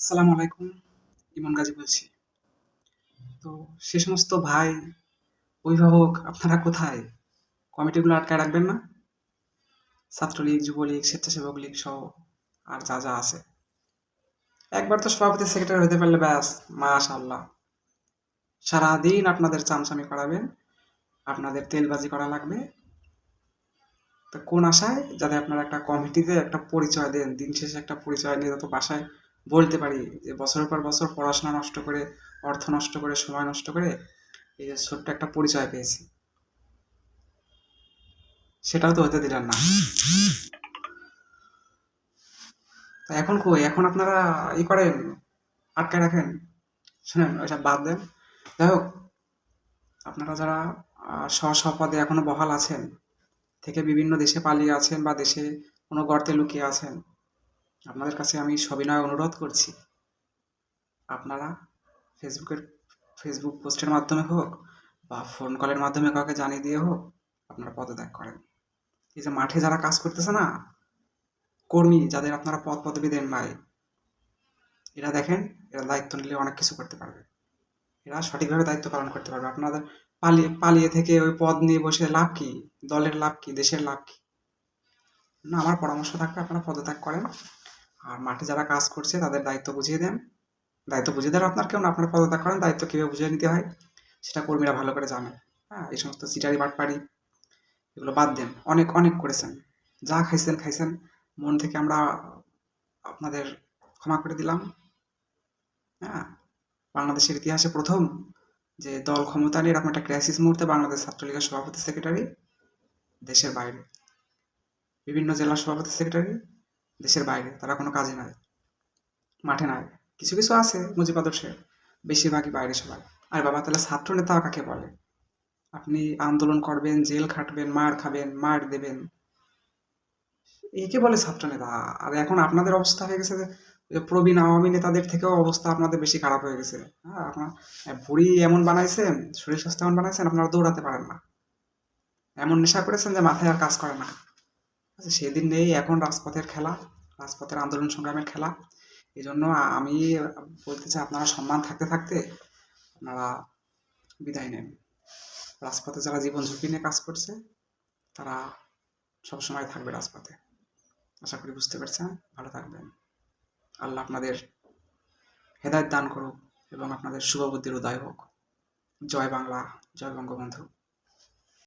আসসালামু আলাইকুম। ইমন গাজী বলছি। তো সে সমস্ত ভাই, অভিভাবক আপনারা কোথায়? কমিটিগুলো আটকায় রাখবেন না? ছাত্রলীগ, যুবলীগ, স্বেচ্ছাসেবক লীগ সহ আর যা, যা আছে। একবার তো সভাপতি সেক্রেটারি হতে পারলে ব্যাস, মাশাআল্লাহ। সারাদিন আপনাদের চামচামি করাবেন, আপনাদের তেলবাজি করা লাগবে। তো কোন আশায়? যাতে আপনারা একটা কমিটিতে একটা পরিচয় দেন। দিন শেষে একটা পরিচয় নিয়ে যাতে বাসায় বলতে পারি যে বছরের পর বছর পড়াশোনা নষ্ট করে, অর্থ নষ্ট করে, সময় নষ্ট করে এই যে ছোট্ট একটা পরিচয় পেয়েছি। সেটাও তো হতে দিলেন না। তো এখন কই? এখন আপনারা করেন, আটকায় রাখেন। শুনেন, ওইসব বাদ দেন। যাই হোক, আপনারা যারা স্ব পদে এখনো বহাল আছেন, থেকে বিভিন্ন দেশে পালিয়ে আছেন বা দেশে কোনো গর্তে লুকিয়ে আছেন, আপনাদের কাছে আমি সবিনয় অনুরোধ করছি, আপনারা ফেসবুকের ফেসবুক পোস্টের মাধ্যমে হোক বা ফোন কলের মাধ্যমে কাউকে জানিয়ে দিয়ে হোক, আপনারা পদত্যাগ করেন। এই যে মাঠে যারা কাজ করতেছে না, কর্মী যাদের আপনারা পদ পদবি দেন নাই, এরা দেখেন, এরা দায়িত্ব নিলে অনেক কিছু করতে পারবে। এরা সঠিকভাবে দায়িত্ব পালন করতে পারবে। আপনাদের পালিয়ে পালিয়ে থেকে ওই পদ নিয়ে বসে লাভ কি? দলের লাভ কি? দেশের লাভ কি? না, আমার পরামর্শ থাকবে আপনারা পদত্যাগ করেন। আর মাঠে যারা কাজ করছে তাদের দায়িত্ব বুঝিয়ে দেন। দায়িত্ব বুঝিয়ে দেন আপনার কেউ না, আপনারা পদত্যাগ করেন। দায়িত্ব কীভাবে বুঝিয়ে নিতে হয় সেটা কর্মীরা ভালো করে জানে। হ্যাঁ, এই সমস্ত চিটারি বাটপারি এগুলো বাদ দেন। অনেক অনেক করেছেন, যা খাইছেন খাইছেন। মন থেকে আমরা আপনাদের ক্ষমা করে দিলাম। হ্যাঁ, বাংলাদেশের ইতিহাসে প্রথম যে দল ক্ষমতা নিয়ে এরকম একটা ক্রাইসিস মুহূর্তে বাংলাদেশ ছাত্রলীগের সভাপতি সেক্রেটারি দেশের বাইরে, বিভিন্ন জেলার সভাপতি সেক্রেটারি দেশের বাইরে, তারা কোনো কাজে নাই, মাঠে নাই। কিছু কিছু আছে মুজিব আদর্শে, বেশিরভাগই বাইরে সবাই। আর বাবা, তাহলে ছাত্র নেতা কাকে বলে? আপনি আন্দোলন করবেন, জেল খাটবেন, মার খাবেন, মার দেবেন, একে বলে ছাত্র নেতা? আর এখন আপনাদের অবস্থা হয়ে গেছে যে প্রবীণ আওয়ামী নেতাদের থেকেও অবস্থা আপনাদের বেশি খারাপ হয়ে গেছে। হ্যাঁ, আপনার ভুঁড়ি এমন বানাইছেন, শরীর স্বাস্থ্য এমন বানাইছেন, আপনারা দৌড়াতে পারেন না। এমন নেশা করেছেন যে মাথায় আর কাজ করে না। আচ্ছা, সেদিন নেই, এখন রাজপথের খেলা, রাজপথের আন্দোলন সংগ্রামের খেলা। এই জন্য আমি বলতে চাই, আপনারা সম্মান থাকতে থাকতে আপনারা বিদায় নেন। রাজপথে যারা জীবন ঝুঁকি নিয়ে কাজ করছে তারা সবসময় থাকবে রাজপথে। আশা করি বুঝতে পারছেন। ভালো থাকবেন। আল্লাহ আপনাদের হেদায়েত দান করুক এবং আপনাদের শুভবুদ্ধির উদয় হোক। জয় বাংলা, জয় বঙ্গবন্ধু।